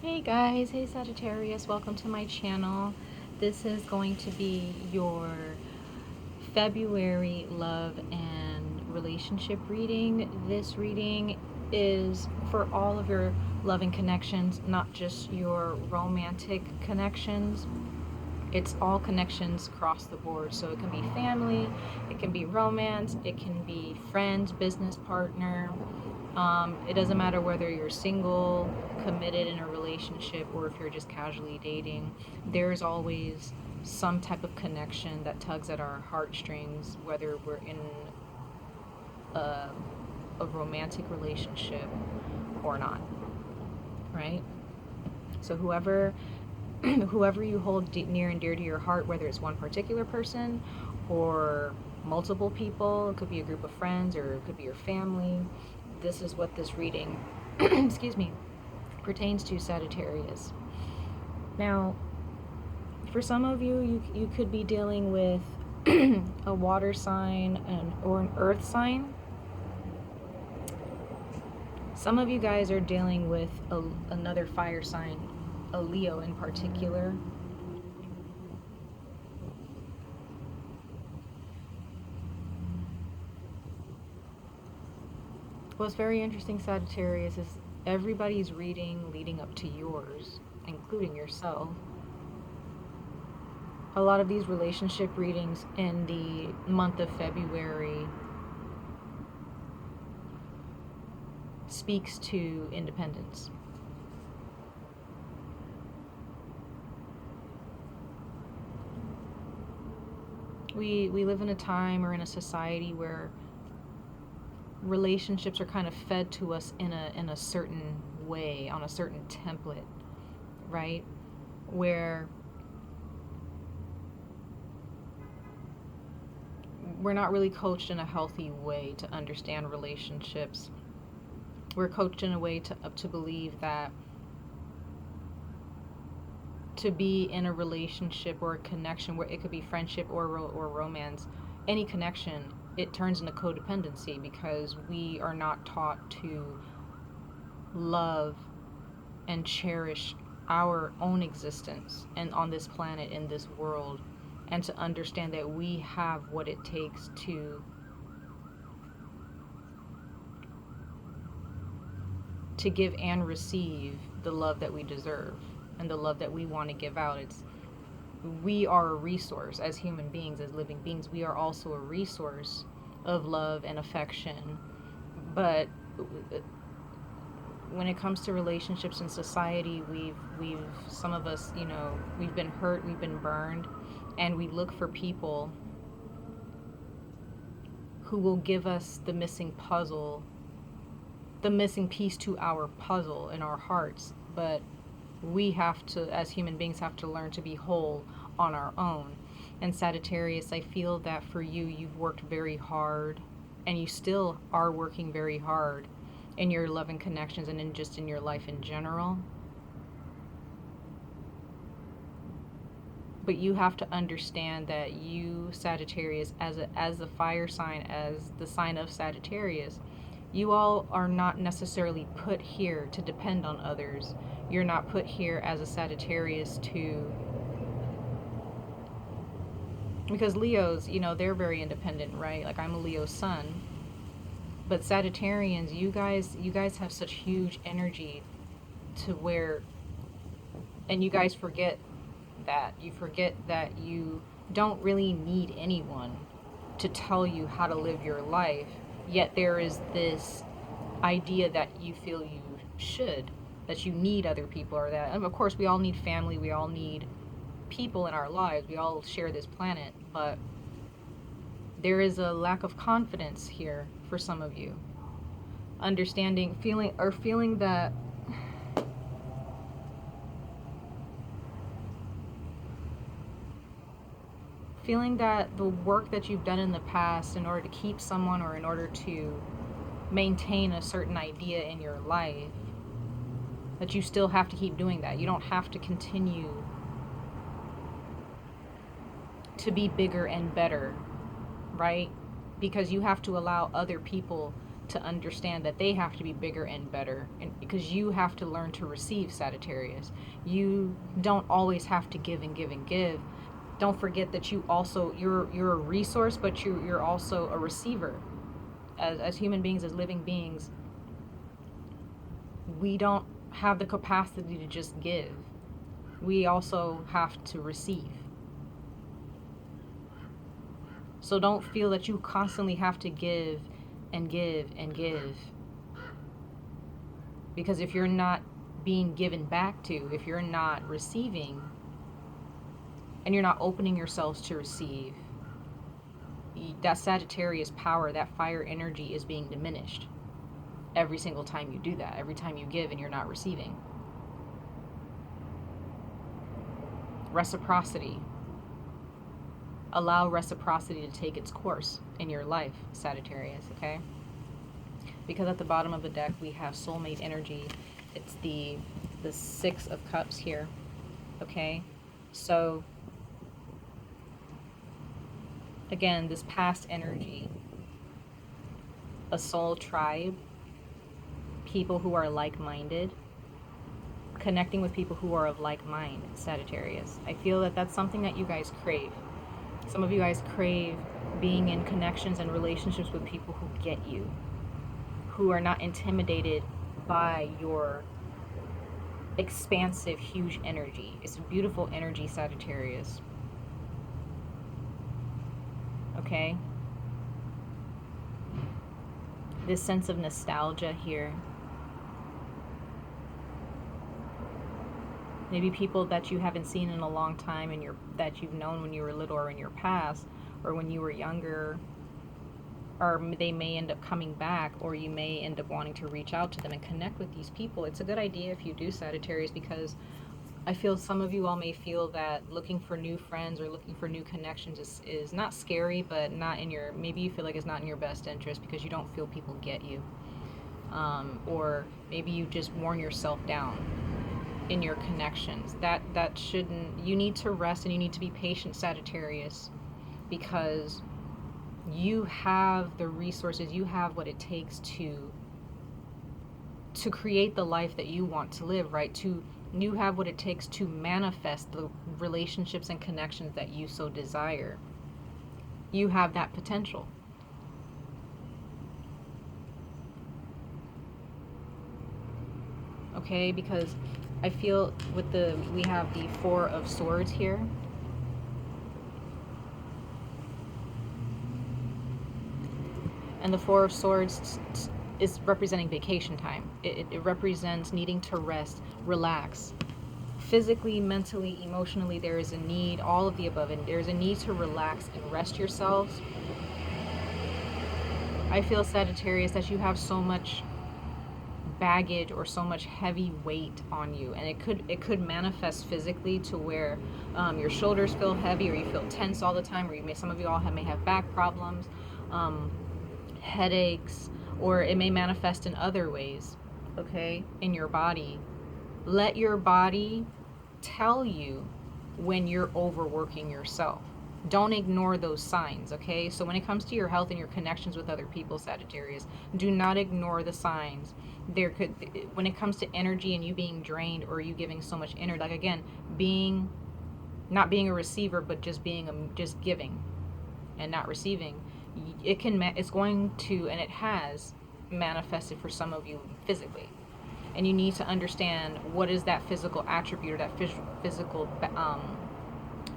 Hey guys, hey Sagittarius, welcome to my channel. This is going to be your February love and relationship reading. This reading is for all of your loving connections, not just your romantic connections. It's all connections across the board. So it can be family, it can be romance, it can be friends, business partner. It doesn't matter whether you're single, committed in a relationship, or if you're just casually dating. There's always some type of connection that tugs at our heartstrings, whether we're in a, a romantic relationship or not, right? So whoever you hold near and dear to your heart, whether it's one particular person or multiple people, it could be a group of friends or it could be your family. This is what this reading, excuse me, pertains to, Sagittarius. Now, for some of you, you could be dealing with a water sign or an earth sign. Some of you guys are dealing with another fire sign, a Leo in particular. What's very interesting, Sagittarius, is everybody's reading leading up to yours, including yourself. A lot of these relationship readings in the month of February speaks to independence. We live in a time or in a society where relationships are kind of fed to us in a certain way, on a certain template, right? Where we're not really coached in a healthy way to understand relationships. We're coached in a way to believe that to be in a relationship or a connection, where it could be friendship or romance, any connection, it turns into codependency because we are not taught to love and cherish our own existence and on this planet, in this world, and to understand that we have what it takes to give and receive the love that we deserve and the love that we want to give out. We are a resource as human beings, as living beings. We are also a resource of love and affection. But when it comes to relationships in society, we've some of us, we've been hurt, we've been burned, and we look for people who will give us the missing puzzle, the missing piece to our puzzle in our hearts. But we have to, as human beings, have to learn to be whole on our own. And Sagittarius, I feel that for you, you've worked very hard, and you still are working very hard in your love and connections and in your life in general. But you have to understand that you, Sagittarius, as the fire sign, as the sign of Sagittarius, you all are not necessarily put here to depend on others. You're not put here as a Sagittarius to, because Leos, they're very independent, right? Like, I'm a Leo sun. But Sagittarians, you guys have such huge energy to where, and you guys forget that. You forget that you don't really need anyone to tell you how to live your life. Yet there is this idea that you feel you should, that you need other people, or that, and of course we all need family, we all need people in our lives, we all share this planet, but there is a lack of confidence here for some of you. Feeling that the work that you've done in the past in order to keep someone, or in order to maintain a certain idea in your life, that you still have to keep doing that. You don't have to continue to be bigger and better, right? Because you have to allow other people to understand that they have to be bigger and better, and because you have to learn to receive, Sagittarius. You don't always have to give and give and give. Don't forget that you're a resource, but you're also a receiver. As human beings, as living beings, we don't have the capacity to just give. We also have to receive. So don't feel that you constantly have to give and give and give. Because if you're not being given back to, if you're not receiving, and you're not opening yourselves to receive, that Sagittarius power, that fire energy is being diminished every single time you do that, every time you give and you're not receiving. Reciprocity. Allow reciprocity to take its course in your life, Sagittarius, okay? Because at the bottom of the deck we have soulmate energy. It's the 6 of Cups here, okay? So again, this past energy, a soul tribe, people who are like-minded, connecting with people who are of like mind, Sagittarius. I feel that that's something that you guys crave. Some of you guys crave being in connections and relationships with people who get you, who are not intimidated by your expansive, huge energy. It's a beautiful energy, Sagittarius. Okay? This sense of nostalgia here. Maybe people that you haven't seen in a long time and that you've known when you were little or in your past or when you were younger, or they may end up coming back, or you may end up wanting to reach out to them and connect with these people. It's a good idea if you do, Sagittarius, because I feel some of you all may feel that looking for new friends or looking for new connections is not scary, but not in your, maybe you feel like it's not in your best interest because you don't feel people get you. Or maybe you just worn yourself down in your connections. That shouldn't, you need to rest and you need to be patient, Sagittarius, because you have the resources, you have what it takes to create the life that you want to live, right? You have what it takes to manifest the relationships and connections that you so desire. You have that potential. Okay, because I feel with we have the 4 of Swords here. And the 4 of Swords is representing vacation time. It represents needing to rest, relax. Physically, mentally, emotionally, there is a need, all of the above, and there's a need to relax and rest yourselves. I feel, Sagittarius, that you have so much baggage or so much heavy weight on you, and it could manifest physically to where your shoulders feel heavy, or you feel tense all the time, or some of you all may have back problems, headaches, or it may manifest in other ways, okay, in your body. Let your body tell you when you're overworking yourself. Don't ignore those signs, okay? So when it comes to your health and your connections with other people, Sagittarius, do not ignore the signs. When it comes to energy and you being drained, or you giving so much energy, like again, not being a receiver, but just just giving and not receiving, it's going to, and it has manifested for some of you physically. And you need to understand what is that physical attribute, or that physical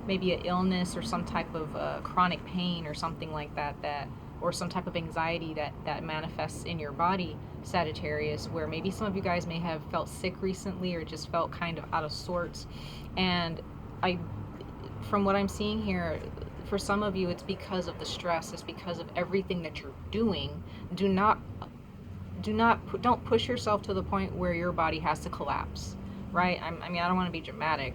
maybe an illness or some type of chronic pain or something like that, or some type of anxiety that manifests in your body, Sagittarius, where maybe some of you guys may have felt sick recently or just felt kind of out of sorts. And from what I'm seeing here, for some of you, it's because of the stress, it's because of everything that you're doing. Don't push yourself to the point where your body has to collapse, right? I mean, I don't want to be dramatic.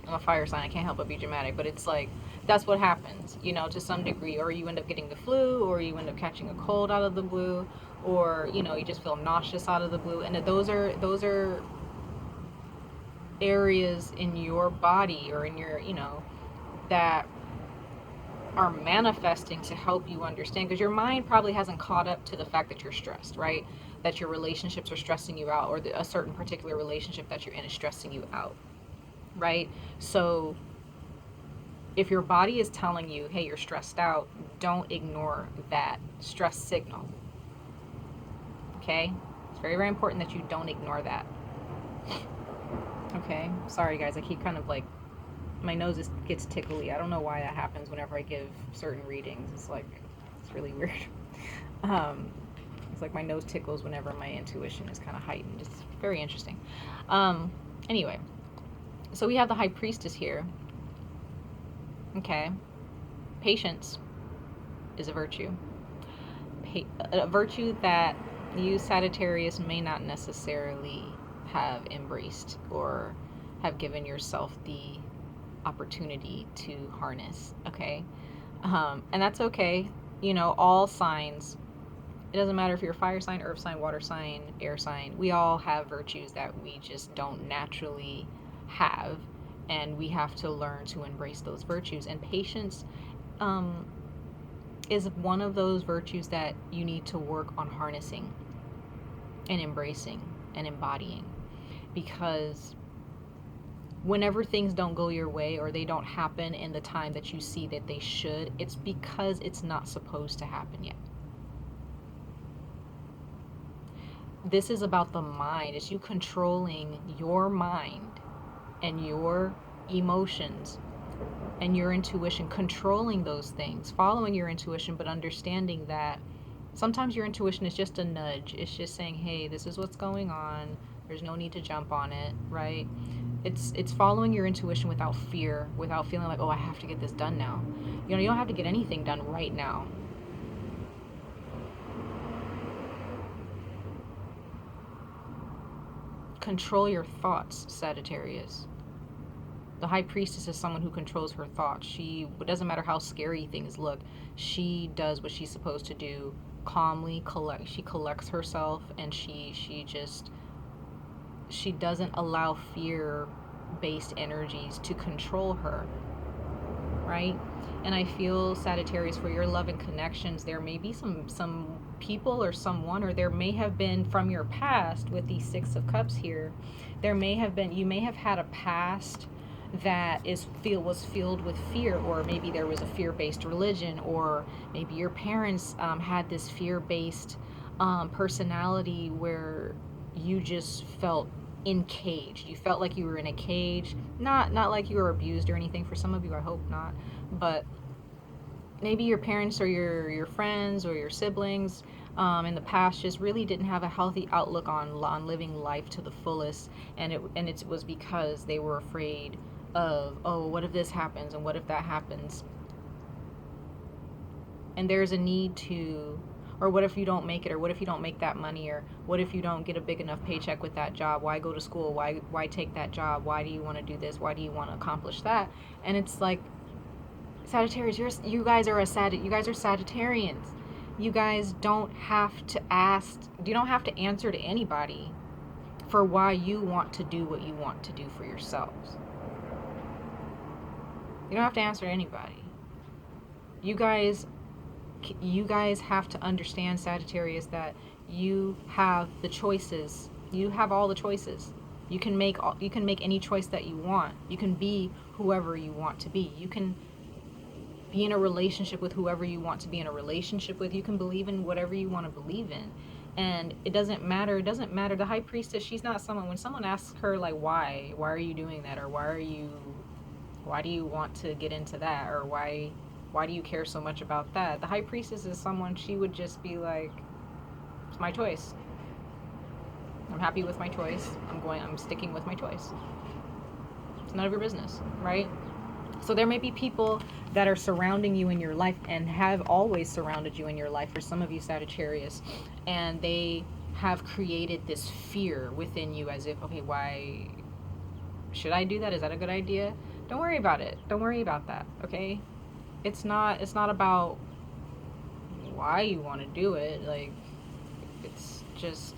I'm a fire sign, I can't help but be dramatic, but it's like, that's what happens, to some degree. Or you end up getting the flu, or you end up catching a cold out of the blue, or, you just feel nauseous out of the blue. And those are areas in your body, or in your, that are manifesting to help you understand, because your mind probably hasn't caught up to the fact that you're stressed, right? That your relationships are stressing you out, or a certain particular relationship that you're in is stressing you out, right? So if your body is telling you, hey, you're stressed out, don't ignore that stress signal. Okay? It's very, very important that you don't ignore that. Okay? Sorry, guys. I keep kind of like, my nose gets tickly. I don't know why that happens whenever I give certain readings. It's like, it's really weird. It's like my nose tickles whenever my intuition is kind of heightened. It's very interesting. Anyway, so we have the High Priestess here. Okay. Patience is a virtue. A virtue that you, Sagittarius, may not necessarily have embraced or have given yourself the opportunity to harness, okay? And that's okay. You know, all signs, it doesn't matter if you're a fire sign, earth sign, water sign, air sign, we all have virtues that we just don't naturally have, and we have to learn to embrace those virtues. And patience is one of those virtues that you need to work on harnessing and embracing and embodying, because whenever things don't go your way or they don't happen in the time that you see that they should, it's because it's not supposed to happen yet. This is about the mind. It's you controlling your mind and your emotions and your intuition, controlling those things, following your intuition, but understanding that sometimes your intuition is just a nudge. It's just saying, hey, this is what's going on. There's no need to jump on it, right? It's following your intuition without fear, without feeling like, oh, I have to get this done now. You know, you don't have to get anything done right now. Control your thoughts, Sagittarius. The High Priestess is someone who controls her thoughts. It doesn't matter how scary things look, she does what she's supposed to do calmly. She collects herself, and she doesn't allow fear-based energies to control her, right? And I feel, Sagittarius, for your love and connections, there may be some people or someone, or there may have been from your past with the Six of Cups here, you may have had a past that was filled with fear, or maybe there was a fear-based religion, or maybe your parents had this fear-based personality where you just felt encaged. You felt like you were in a cage, not like you were abused or anything. For some of you, I hope not, but maybe your parents or your friends or your siblings in the past just really didn't have a healthy outlook on living life to the fullest, and it was because they were afraid of, oh, what if this happens and what if that happens, and there's a need to, or what if you don't make it, or what if you don't make that money, or what if you don't get a big enough paycheck with that job? Why go to school? Why take that job? Why do you want to do this? Why do you want to accomplish that? And it's like, Sagittarius, you guys are Sagittarians. You guys don't have to answer to anybody for why you want to do what you want to do for yourselves. You don't have to answer to anybody. You guys have to understand, Sagittarius, that you have the choices. You have all the choices. You can make any choice that you want. You can be whoever you want to be. You can be in a relationship with whoever you want to be in a relationship with. You can believe in whatever you want to believe in. And it doesn't matter. The High Priestess, she's not someone, when someone asks her, like, why are you doing that? Or why do you want to get into that? Or why do you care so much about that? The High Priestess is someone, she would just be like, it's my choice. I'm happy with my choice. I'm sticking with my choice. It's none of your business, right? So there may be people that are surrounding you in your life and have always surrounded you in your life, for some of you, Sagittarius, and they have created this fear within you, as if, okay, why should I do that? Is that a good idea? Don't worry about it. Don't worry about that, okay? It's not about why you want to do it. Like, it's just,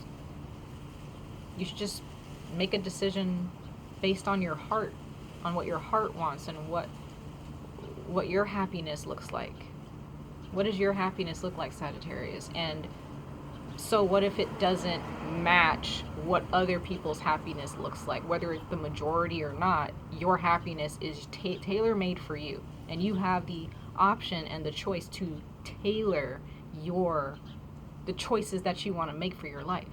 you should just make a decision based on your heart, on what your heart wants, and what your happiness looks like. What does your happiness look like, Sagittarius? And so what if it doesn't match what other people's happiness looks like? Whether it's the majority or not, your happiness is tailor-made for you. And you have the option and the choice to tailor the choices that you want to make for your life,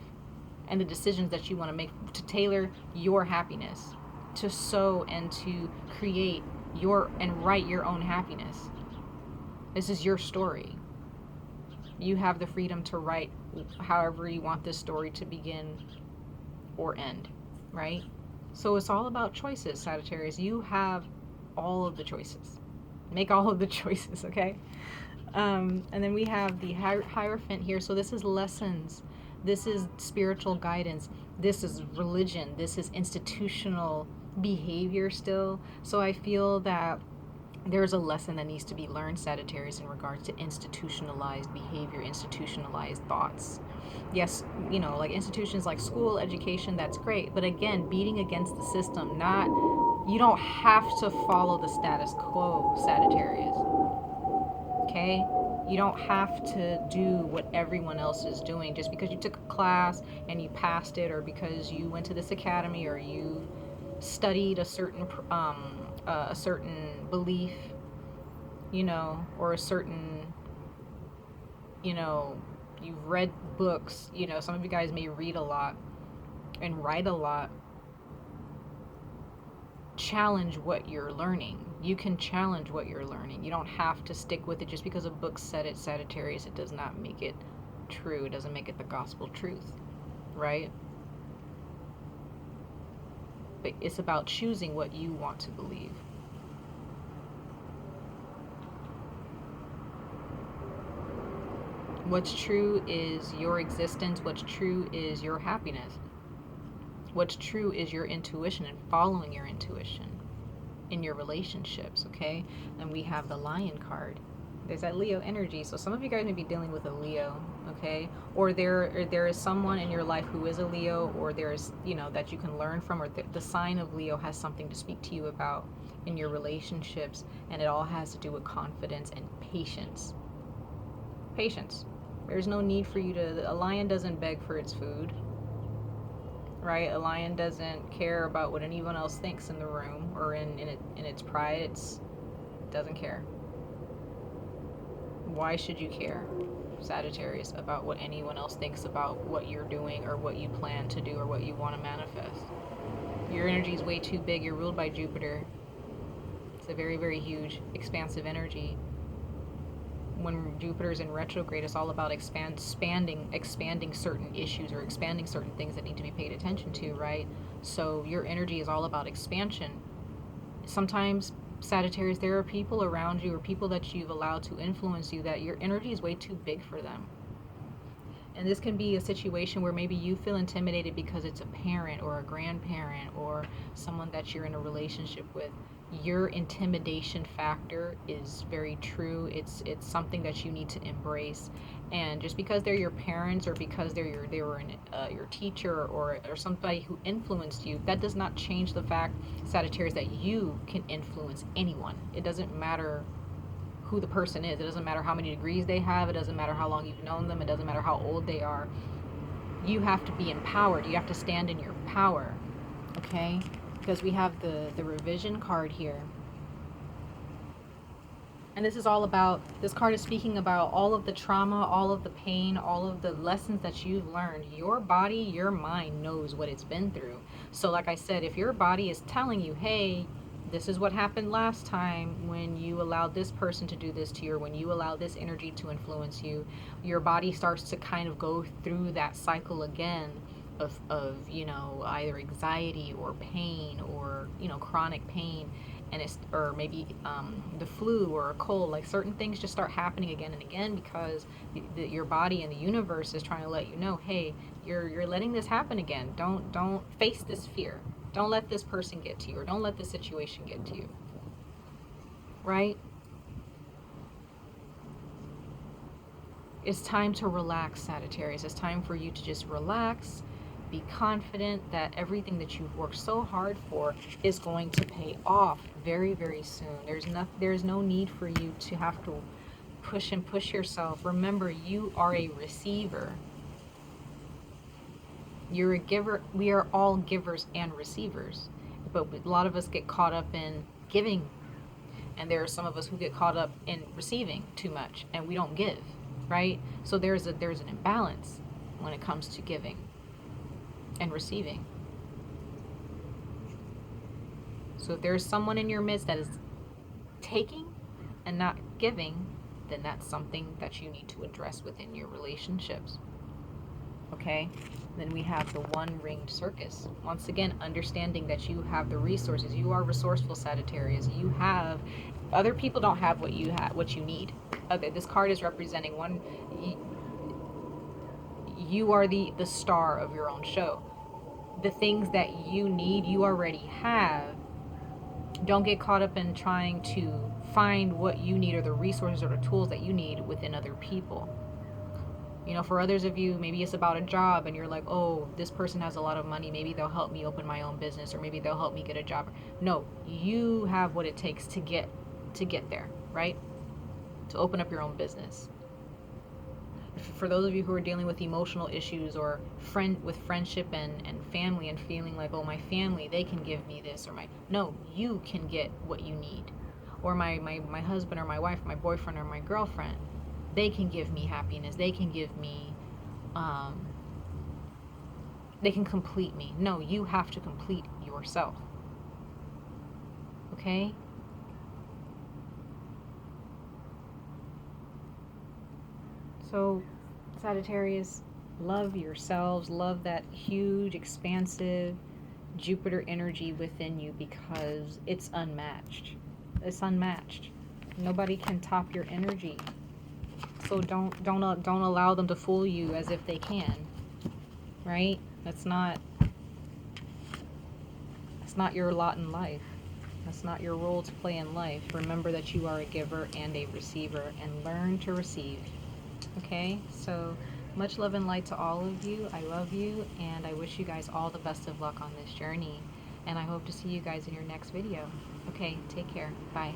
and the decisions that you want to make to tailor your happiness, to sow and to create and write your own happiness. This is your story. You have the freedom to write however you want this story to begin or end, right? So it's all about choices, Sagittarius. You have all of the choices. Make all of the choices, okay? And then we have the Hierophant here. So this is lessons. This is spiritual guidance. This is religion. This is institutional behavior still. So I feel that there's a lesson that needs to be learned, Sagittarius, in regards to institutionalized behavior, institutionalized thoughts. Yes, like institutions like school, education, that's great. But again, beating against the system, you don't have to follow the status quo, Sagittarius. Okay? You don't have to do what everyone else is doing just because you took a class and you passed it, or because you went to this academy, or you studied a certain belief, or a certain, you've read books. Some of you guys may read a lot and write a lot. Challenge what you're learning. You can challenge what you're learning. You don't have to stick with it just because a book said it, Sagittarius. It does not make it true. It doesn't make it the gospel truth, right? But it's about choosing what you want to believe. What's true is your existence. What's true is your happiness. What's true is your intuition and following your intuition in your relationships, okay? And we have the Lion card. There's that Leo energy. So some of you guys may be dealing with a Leo, okay? Or there is someone in your life who is a Leo, or there's, that you can learn from, or the sign of Leo has something to speak to you about in your relationships. And it all has to do with confidence and patience. Patience. There's no need for you a lion doesn't beg for its food. Right? A lion doesn't care about what anyone else thinks in the room, or in its pride. It doesn't care. Why should you care, Sagittarius, about what anyone else thinks about what you're doing, or what you plan to do, or what you want to manifest? Your energy is way too big. You're ruled by Jupiter. It's a very, very huge, expansive energy. When Jupiter's in retrograde, it's all about expanding certain issues, or expanding certain things that need to be paid attention to, right? So your energy is all about expansion. Sometimes, Sagittarius, there are people around you, or people that you've allowed to influence you, that your energy is way too big for them. And this can be a situation where maybe you feel intimidated because it's a parent or a grandparent or someone that you're in a relationship with. Your intimidation factor is very true. It's something that you need to embrace. And just because they're your parents, or because they were your teacher, or somebody who influenced you, that does not change the fact, Sagittarius, that you can influence anyone. It doesn't matter who the person is. It doesn't matter how many degrees they have. It doesn't matter how long you've known them. It doesn't matter how old they are. You have to be empowered. You have to stand in your power, okay? Because we have the revision card here. And this card is speaking about all of the trauma, all of the pain, all of the lessons that you've learned. Your body, your mind knows what it's been through. So like I said, if your body is telling you, hey, this is what happened last time when you allowed this person to do this to you, or when you allow this energy to influence you, your body starts to kind of go through that cycle again of either anxiety or pain, or chronic pain, and or maybe the flu or a cold. Like, certain things just start happening again and again because your body and the universe is trying to let you know, hey, you're letting this happen again. Don't face this fear. Don't let this person get to you, or don't let this situation get to you. Right? It's time to relax, Sagittarius. It's time for you to just relax Be confident that everything that you've worked so hard for is going to pay off very, very soon. There's no need for you to have to push and push yourself. Remember, you are a receiver. You're a giver. We are all givers and receivers. But a lot of us get caught up in giving, and there are some of us who get caught up in receiving too much, and we don't give, right? So there's an imbalance when it comes to giving and receiving. So if there's someone in your midst that is taking and not giving, then that's something that you need to address within your relationships. Okay? Then we have the one-ringed circus. Once again, understanding that you have the resources. You are resourceful, Sagittarius. You have, other people don't have what you have, what you need. Okay, this card is representing one. You are the star of your own show. The things that you need, you already have. Don't get caught up in trying to find what you need or the resources or the tools that you need within other people. You know, for others of you, maybe it's about a job and you're like, oh, this person has a lot of money. Maybe they'll help me open my own business, or maybe they'll help me get a job. No, you have what it takes to get there, right? To open up your own business. For those of you who are dealing with emotional issues or friendship and family, and feeling like, oh, my family, they can give me this, or no, you can get what you need. Or my husband or my wife, my boyfriend or my girlfriend, they can give me happiness. They can give me, they can complete me. No, you have to complete yourself. Okay? So, Sagittarius, love yourselves. Love that huge, expansive Jupiter energy within you, because it's unmatched. It's unmatched. Nobody can top your energy. So don't allow them to fool you as if they can. Right? That's not your lot in life. That's not your role to play in life. Remember that you are a giver and a receiver, and learn to receive. Okay? So much love and light to all of you. I love you, and I wish you guys all the best of luck on this journey. And I hope to see you guys in your next video. Okay, take care. Bye.